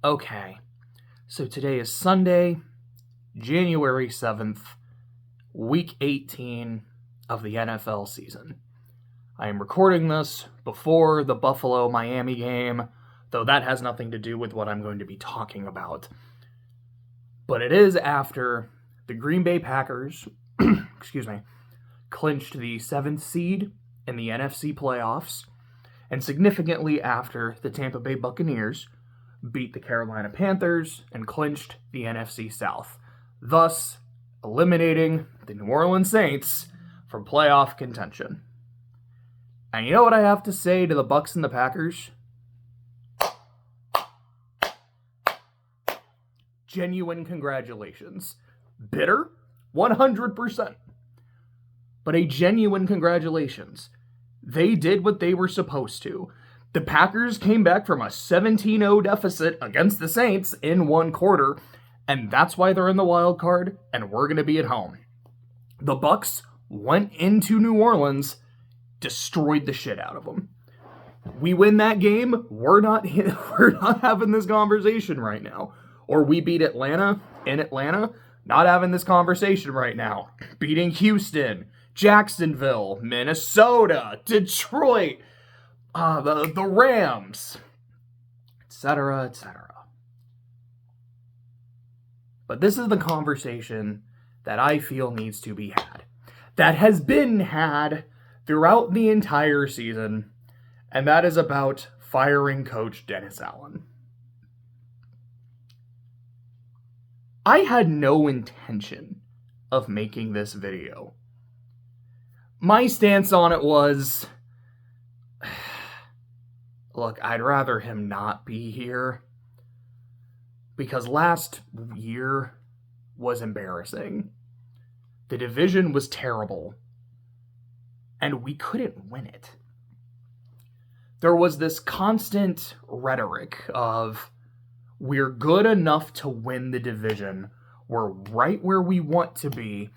Okay, so today is Sunday, January 7th, week 18 of the NFL season. I am recording this before the Buffalo-Miami game, though that has nothing to do with what I'm going to be talking about. But it is after the Green Bay Packers, clinched the 7th seed in the NFC playoffs, and significantly after the Tampa Bay Buccaneers beat the Carolina Panthers and clinched the NFC South, thus eliminating the New Orleans Saints from playoff contention. And you know what I have to say to the Bucs and the Packers? Genuine congratulations. Bitter? 100%. But a genuine congratulations. They did what they were supposed to. The Packers came back from a 17-0 deficit against the Saints in one quarter, and that's why they're in the wild card, and we're going to be at home. The Bucs went into New Orleans, destroyed the shit out of them. We win that game, we're not having this conversation right now. Or we beat Atlanta in Atlanta, not having this conversation right now. Beating Houston, Jacksonville, Minnesota, Detroit, the Rams, etc., etc. But this is the conversation that I feel needs to be had. That has been had throughout the entire season, and that is about firing Coach Dennis Allen. I had no intention of making this video. My stance on it was, look, I'd rather him not be here, because last year was embarrassing. The division was terrible, and we couldn't win it. There was this constant rhetoric of, we're good enough to win the division. We're right where we want to be.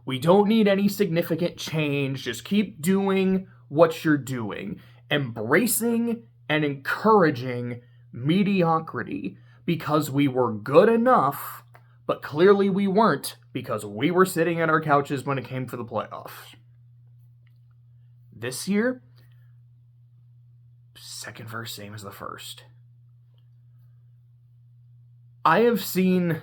We don't need any significant change. Just keep doing what you're doing. Embracing and encouraging mediocrity because we were good enough, but clearly we weren't because we were sitting on our couches when it came for the playoffs. This year, second verse, same as the first. I have seen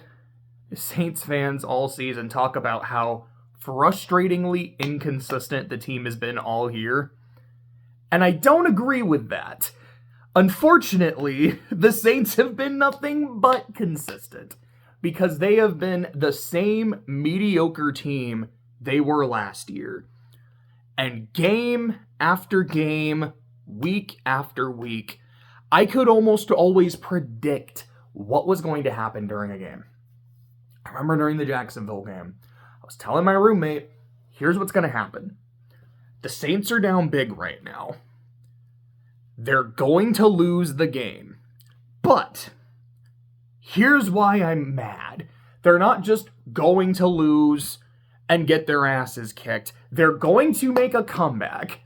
Saints fans all season talk about how frustratingly inconsistent the team has been all year, and I don't agree with that. Unfortunately, the Saints have been nothing but consistent, because they have been the same mediocre team they were last year. And game after game, week after week, I could almost always predict what was going to happen during a game. I remember during the Jacksonville game, I was telling my roommate, here's what's going to happen. The Saints are down big right now. They're going to lose the game. But here's why I'm mad. They're not just going to lose and get their asses kicked. They're going to make a comeback.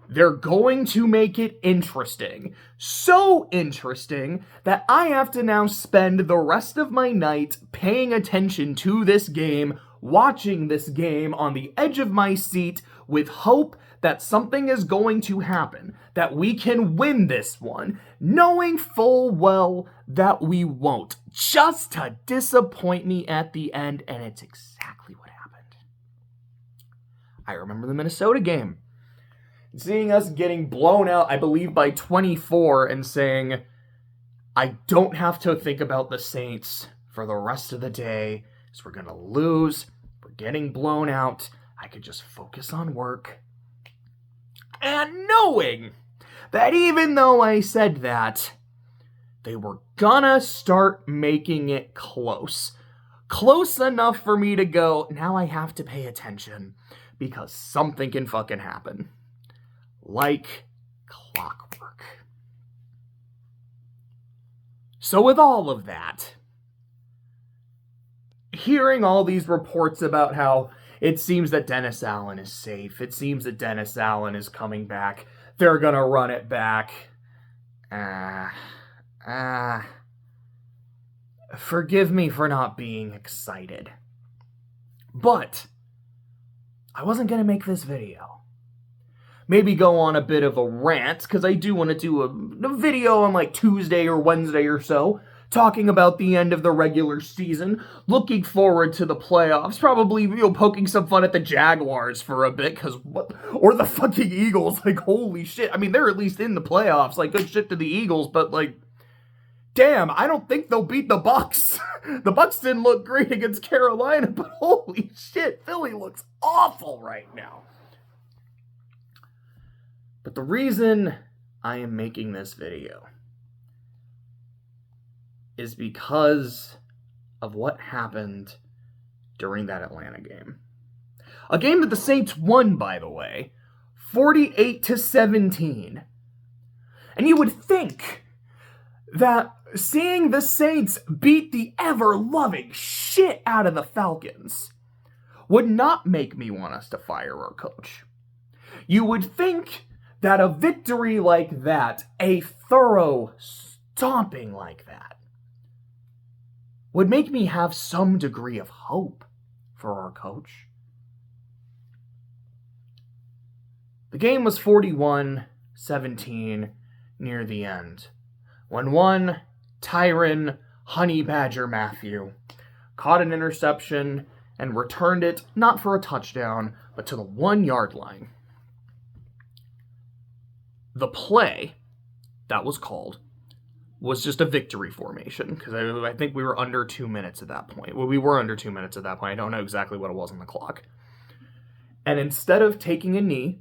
They're going to make it interesting. So interesting that I have to now spend the rest of my night paying attention to this game, watching this game on the edge of my seat with hope that something is going to happen, that we can win this one, knowing full well that we won't, just to disappoint me at the end, and it's exactly what happened. I remember the Minnesota game. Seeing us getting blown out, I believe, by 24 and saying, I don't have to think about the Saints for the rest of the day, because we're going to lose, we're getting blown out, I could just focus on work. And knowing that even though I said that, they were gonna start making it close. Close enough for me to go, now I have to pay attention, because something can fucking happen. Like clockwork. So with all of that, hearing all these reports about how it seems that Dennis Allen is safe, it seems that Dennis Allen is coming back, they're gonna run it back. forgive me for not being excited. But I wasn't going to make this video. Maybe go on a bit of a rant, because I do want to do a video on like Tuesday or Wednesday or so, talking about the end of the regular season, looking forward to the playoffs, probably, poking some fun at the Jaguars for a bit, or the fucking Eagles, like, holy shit. I mean, they're at least in the playoffs, like, good shit to the Eagles, but, like, damn, I don't think they'll beat the Bucs. The Bucs didn't look great against Carolina, but holy shit, Philly looks awful right now. But the reason I am making this video is because of what happened during that Atlanta game. A game that the Saints won, by the way, 48-17. And you would think that seeing the Saints beat the ever-loving shit out of the Falcons would not make me want us to fire our coach. You would think that a victory like that, a thorough stomping like that, would make me have some degree of hope for our coach. The game was 41-17 near the end, when one Tyrann Honey Badger Matthew caught an interception and returned it not for a touchdown, but to the 1-yard line. The play that was called was just a victory formation, because I think we were under 2 minutes at that point. Well, we were under 2 minutes at that point. I don't know exactly what it was on the clock. And instead of taking a knee,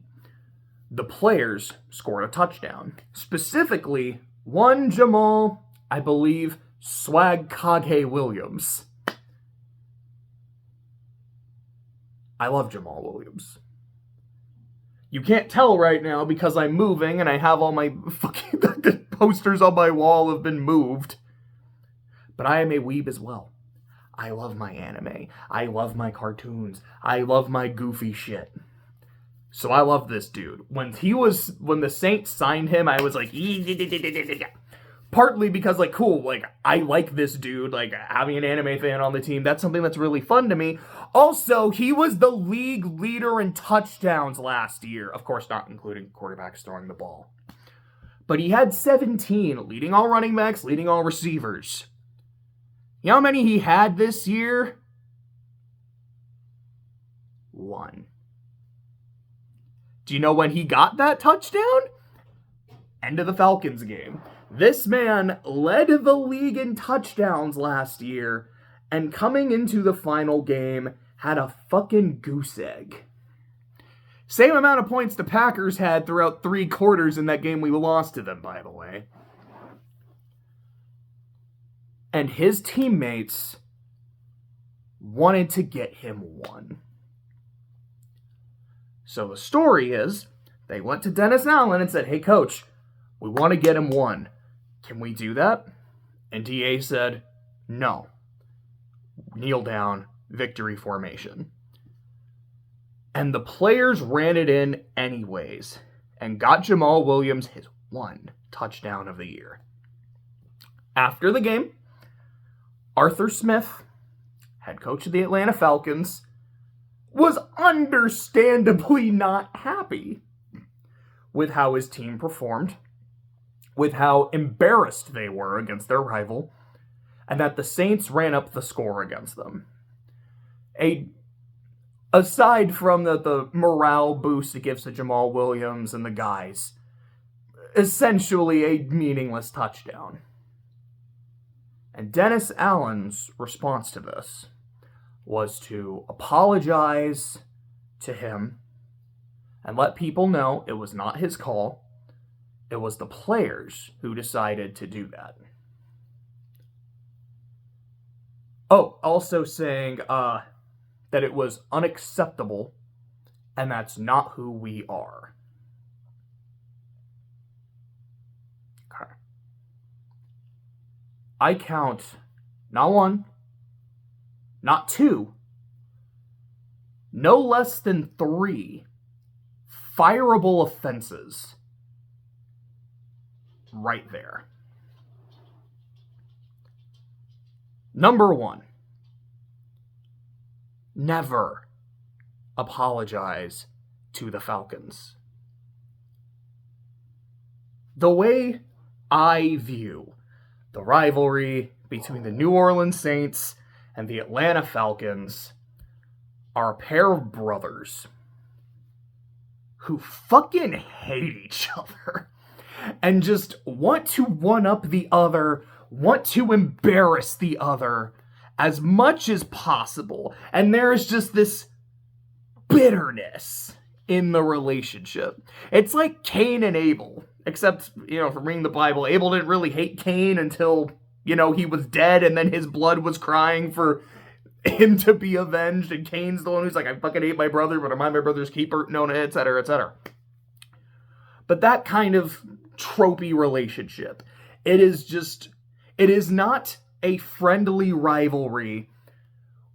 the players scored a touchdown. Specifically, one Jamal, I believe, Swag Kage Williams. I love Jamal Williams. You can't tell right now because I'm moving and I have all my fucking the posters on my wall have been moved. But I am a weeb as well. I love my anime. I love my cartoons. I love my goofy shit. So I love this dude. When the Saints signed him, I was like, partly because, like, cool, like, I like this dude, like, having an anime fan on the team, that's something that's really fun to me. Also, he was the league leader in touchdowns last year. Of course, not including quarterbacks throwing the ball. But he had 17, leading all running backs, leading all receivers. You know how many he had this year? 1. Do you know when he got that touchdown? End of the Falcons game. This man led the league in touchdowns last year, and coming into the final game, had a fucking goose egg. Same amount of points the Packers had throughout 3 quarters in that game we lost to them, by the way. And his teammates wanted to get him 1. So the story is, they went to Denis Allen and said, hey coach, we want to get him 1. Can we do that? And DA said, no. Kneel down, victory formation. And the players ran it in anyways, and got Jamal Williams his 1 touchdown of the year. After the game, Arthur Smith, head coach of the Atlanta Falcons, was understandably not happy with how his team performed, with how embarrassed they were against their rival, and that the Saints ran up the score against them. Aside from the morale boost it gives to Jamal Williams and the guys, essentially a meaningless touchdown. And Denis Allen's response to this was to apologize to him and let people know it was not his call. It was the players who decided to do that. Oh, also saying that it was unacceptable and that's not who we are. Okay. I count not 1, not 2, no less than 3 fireable offenses right there. Number one, never apologize to the Falcons. The way I view the rivalry between the New Orleans Saints and the Atlanta Falcons are a pair of brothers who fucking hate each other and just want to one-up the other, want to embarrass the other as much as possible. And there's just this bitterness in the relationship. It's like Cain and Abel. Except, from reading the Bible, Abel didn't really hate Cain until, he was dead and then his blood was crying for him to be avenged. And Cain's the one who's like, I fucking hate my brother, but am I my brother's keeper? No, etc., etc. But that kind of tropey relationship, it is not a friendly rivalry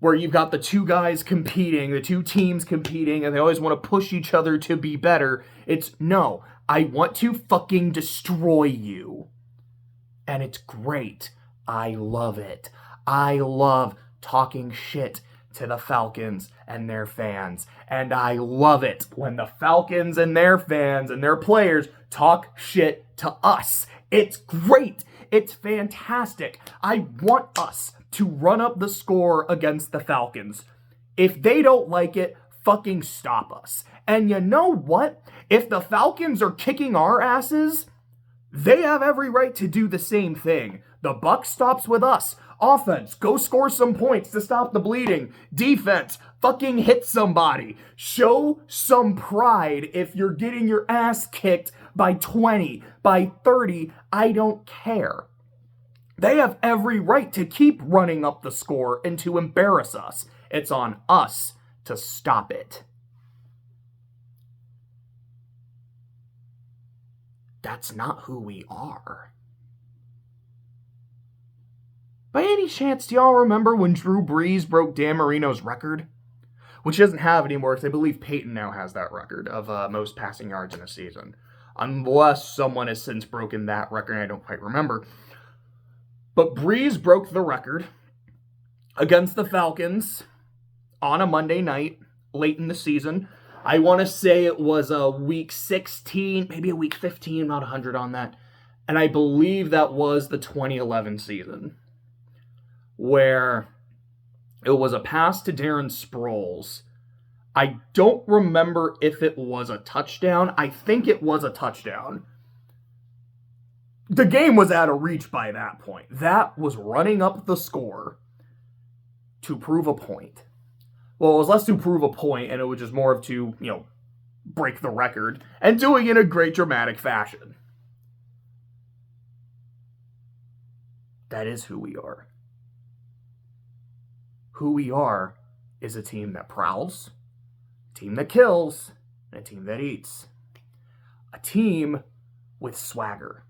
where you've got the two guys competing, the two teams competing, and they always want to push each other to be better. It's, no, I want to fucking destroy you. And it's great. I love it. I love talking shit to the Falcons and their fans. And I love it when the Falcons and their fans and their players talk shit to us. It's great. It's fantastic. I want us to run up the score against the Falcons. If they don't like it, fucking stop us. And you know what? If the Falcons are kicking our asses, they have every right to do the same thing. The buck stops with us. Offense, go score some points to stop the bleeding. Defense, fucking hit somebody. Show some pride if you're getting your ass kicked by 20, by 30, I don't care. They have every right to keep running up the score and to embarrass us. It's on us to stop it. That's not who we are. By any chance, do y'all remember when Drew Brees broke Dan Marino's record? Which he doesn't have anymore, because I believe Peyton now has that record of most passing yards in a season. Unless someone has since broken that record, and I don't quite remember. But Brees broke the record against the Falcons on a Monday night, late in the season. I want to say it was a week 16, maybe a week 15, not 100 on that. And I believe that was the 2011 season, where it was a pass to Darren Sproles. I don't remember if it was a touchdown. I think it was a touchdown. The game was out of reach by that point. That was running up the score to prove a point. Well, it was less to prove a point, and it was just more of to, break the record, and doing it in a great dramatic fashion. That is who we are. Who we are is a team that prowls, a team that kills, and a team that eats. A team with swagger.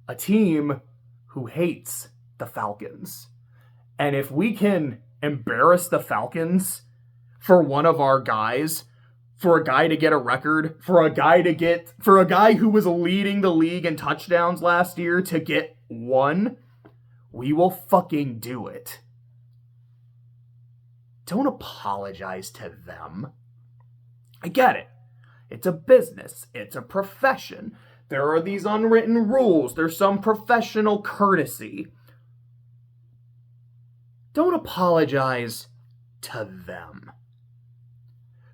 A team who hates the Falcons. And if we can embarrass the Falcons for one of our guys, for a guy to get a record, for a guy who was leading the league in touchdowns last year to get one, we will fucking do it. Don't apologize to them. I get it. It's a business. It's a profession. There are these unwritten rules. There's some professional courtesy. Don't apologize to them.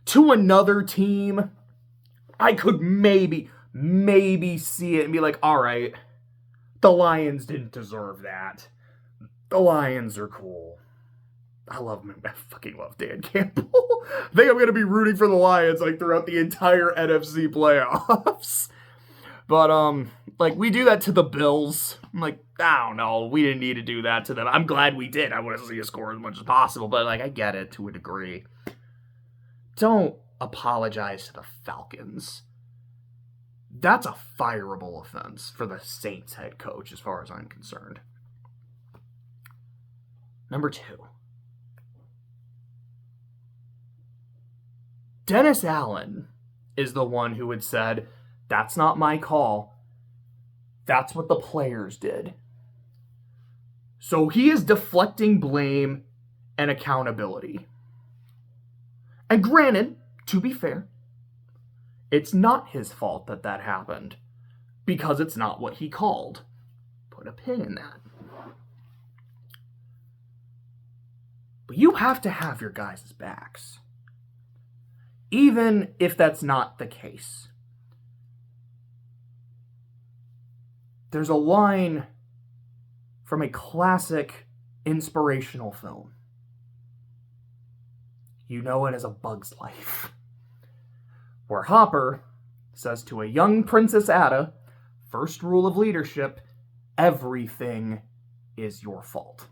To another team, I could maybe see it and be like, all right, the Lions didn't deserve that. The Lions are cool. I love him. I fucking love Dan Campbell. I think I'm going to be rooting for the Lions throughout the entire NFC playoffs. But, we do that to the Bills. I'm like, I don't know. We didn't need to do that to them. I'm glad we did. I want to see a score as much as possible. But, I get it to a degree. Don't apologize to the Falcons. That's a fireable offense for the Saints head coach, as far as I'm concerned. Number 2. Dennis Allen is the one who had said, that's not my call. That's what the players did. So he is deflecting blame and accountability. And granted, to be fair, it's not his fault that that happened, because it's not what he called. Put a pin in that. But you have to have your guys' backs, even if that's not the case. There's a line from a classic inspirational film. You know it as A Bug's Life, where Hopper says to a young Princess Ada, first rule of leadership, everything is your fault.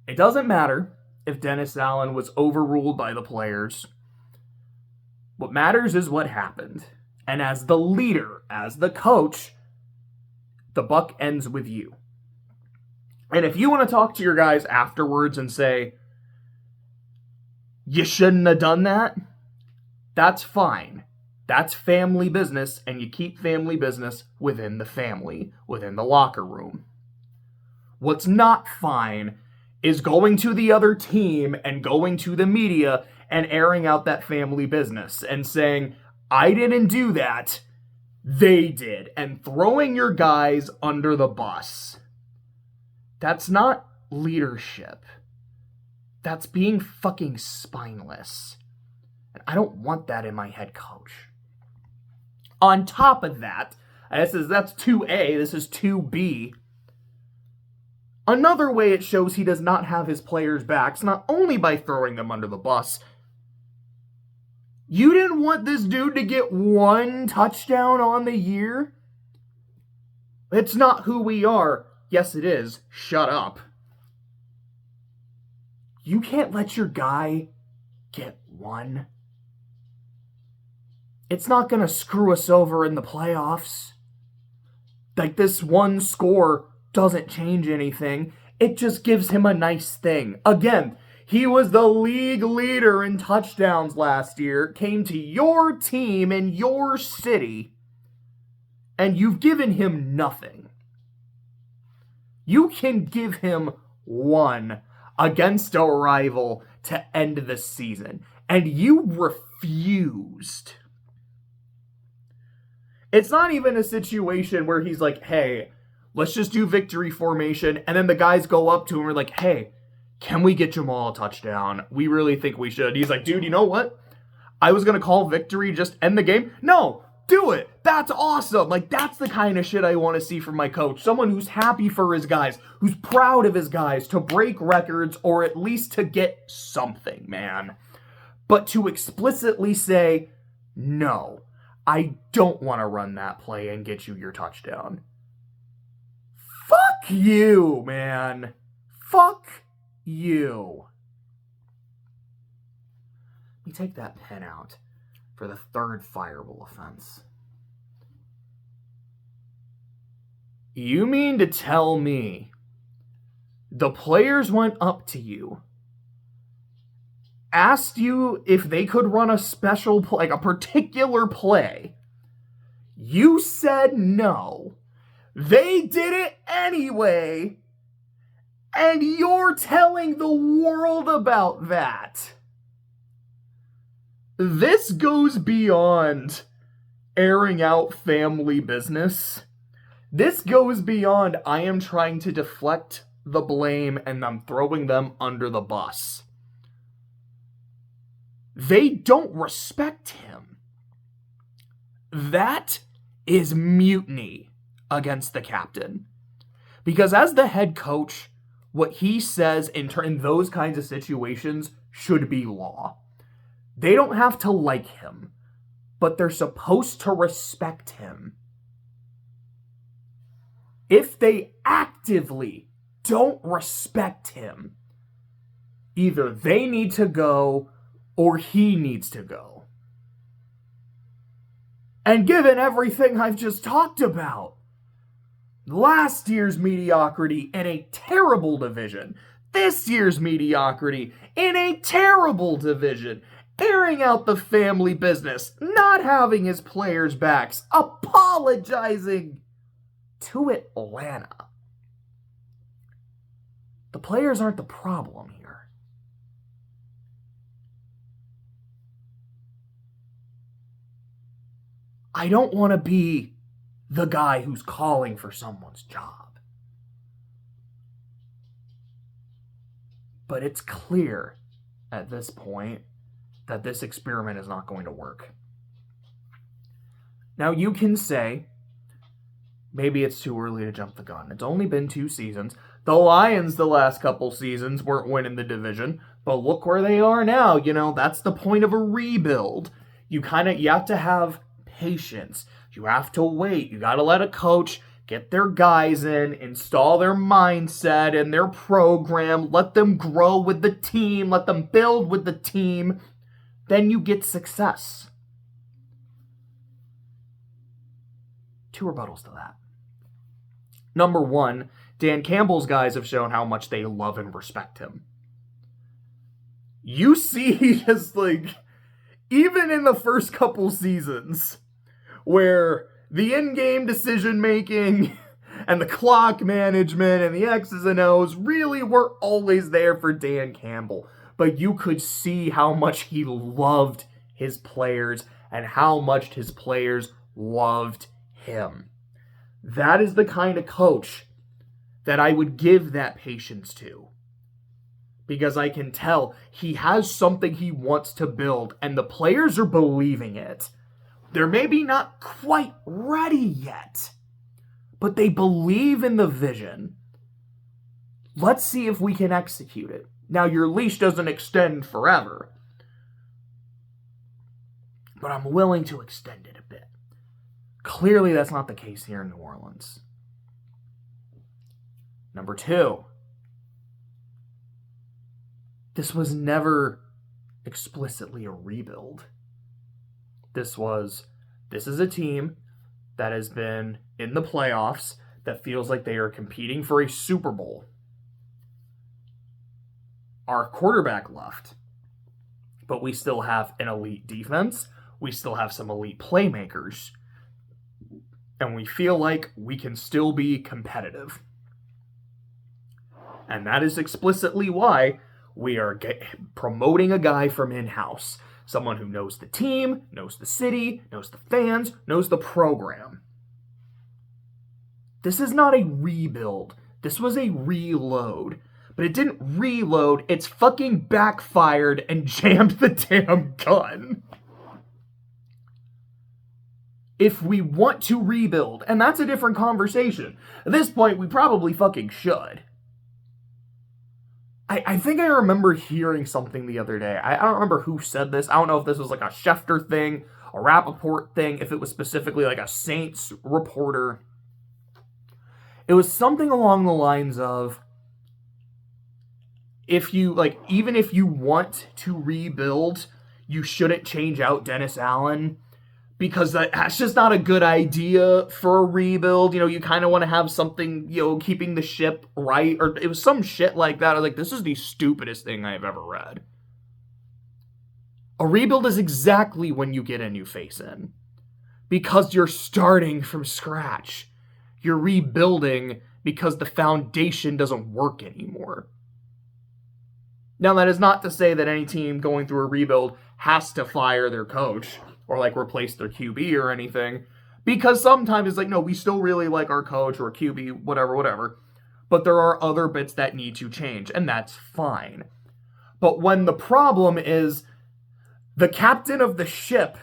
It doesn't matter if Dennis Allen was overruled by the players. What matters is what happened. And as the leader, as the coach, the buck ends with you. And if you want to talk to your guys afterwards and say, you shouldn't have done that, that's fine. That's family business, and you keep family business within the family, within the locker room. What's not fine is going to the other team and going to the media and airing out that family business and saying, I didn't do that, they did, and throwing your guys under the bus. That's not leadership. That's being fucking spineless. And I don't want that in my head coach. On top of that, that's 2A, this is 2B. Another way it shows he does not have his players' backs, not only by throwing them under the bus. You didn't want this dude to get one touchdown on the year? It's not who we are. Yes, it is. Shut up. You can't let your guy get one. It's not going to screw us over in the playoffs. Like, this one score doesn't change anything. It just gives him a nice thing. Again, he was the league leader in touchdowns last year, came to your team in your city, and you've given him nothing. You can give him one against a rival to end the season, and you refused. It's not even a situation where he's like, hey, let's just do victory formation, and then the guys go up to him and are like, hey, can we get Jamal a touchdown? We really think we should. He's like, dude, you know what? I was going to call victory, just end the game. No, do it. That's awesome. Like, that's the kind of shit I want to see from my coach. Someone who's happy for his guys, who's proud of his guys, to break records or at least to get something, man. But to explicitly say, no, I don't want to run that play and get you your touchdown. Fuck you, man. Fuck you. Let me take that pen out for the third fireable offense. You mean to tell me the players went up to you, asked you if they could run a special play, like a particular play, you said no, they did it anyway, and you're telling the world about that? This goes beyond airing out family business. This goes beyond I am trying to deflect the blame and I'm throwing them under the bus. They don't respect him. That is mutiny against the captain. Because as the head coach, what he says in those kinds of situations should be law. They don't have to like him, but they're supposed to respect him. If they actively don't respect him, either they need to go or he needs to go. And given everything I've just talked about, last year's mediocrity in a terrible division, this year's mediocrity in a terrible division, airing out the family business, not having his players' backs, apologizing to Atlanta. The players aren't the problem here. I don't want to be the guy who's calling for someone's job. But it's clear at this point that this experiment is not going to work. Now, you can say, maybe it's too early to jump the gun. It's only been 2 seasons. The Lions, the last couple seasons, weren't winning the division, but look where they are now. That's the point of a rebuild. You have to have patience. You have to wait. You got to let a coach get their guys in, install their mindset and their program, let them grow with the team, let them build with the team. Then you get success. 2 rebuttals to that. Number 1, Dan Campbell's guys have shown how much they love and respect him. You see just even in the first couple seasons, where the in-game decision-making and the clock management and the X's and O's really weren't always there for Dan Campbell. But you could see how much he loved his players and how much his players loved him. That is the kind of coach that I would give that patience to. Because I can tell he has something he wants to build, and the players are believing it. They're maybe not quite ready yet, but they believe in the vision. Let's see if we can execute it. Now, your leash doesn't extend forever, but I'm willing to extend it a bit. Clearly, that's not the case here in New Orleans. Number 2, this was never explicitly a rebuild. This is a team that has been in the playoffs that feels like they are competing for a Super Bowl. Our quarterback left, but we still have an elite defense. We still have some elite playmakers. And we feel like we can still be competitive. And that is explicitly why we are promoting a guy from in-house. Someone who knows the team, knows the city, knows the fans, knows the program. This is not a rebuild. This was a reload. But it didn't reload. It's fucking backfired and jammed the damn gun. If we want to rebuild, and that's a different conversation. At this point, we probably fucking should. I think I remember hearing something the other day. I don't remember who said this. I don't know if this was like a Schefter thing, a Rappaport thing, if it was specifically like a Saints reporter. It was something along the lines of, even if you want to rebuild, you shouldn't change out Dennis Allen, because that's just not a good idea for a rebuild. You kind of want to have something, keeping the ship right, or it was some shit like that. I was like, this is the stupidest thing I've ever read. A rebuild is exactly when you get a new face in, because you're starting from scratch. You're rebuilding because the foundation doesn't work anymore. Now, that is not to say that any team going through a rebuild has to fire their coach or replace their QB or anything, because sometimes it's no, we still really like our coach or QB, whatever. But there are other bits that need to change, and that's fine. But when the problem is the captain of the ship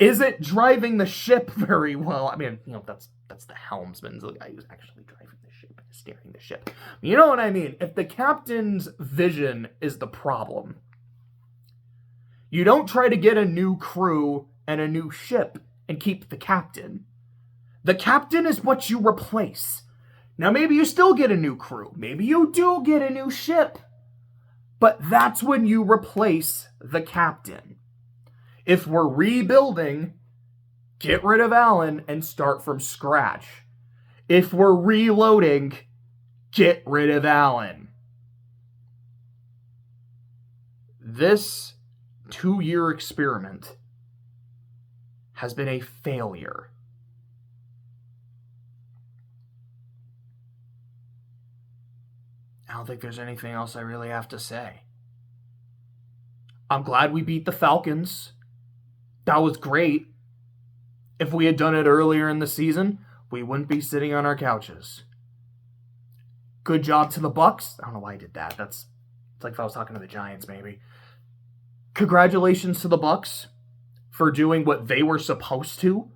isn't driving the ship very well, I mean, that's the helmsman, the guy who's actually driving the ship, steering the ship. You know what I mean? If the captain's vision is the problem, you don't try to get a new crew and a new ship and keep the captain. The captain is what you replace. Now, maybe you still get a new crew. Maybe you do get a new ship. But that's when you replace the captain. If we're rebuilding, get rid of Allen and start from scratch. If we're reloading, get rid of Allen. This 2-year experiment has been a failure. I don't think there's anything else I really have to say. I'm glad we beat the Falcons. That was great. If we had done it earlier in the season, we wouldn't be sitting on our couches. Good job to the Bucks. I don't know why I did that. It's like if I was talking to the Giants, maybe. Congratulations to the Bucks for doing what they were supposed to,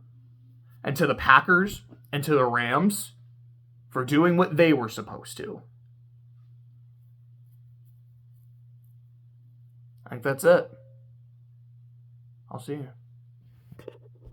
and to the Packers and to the Rams for doing what they were supposed to. I think that's it. I'll see you.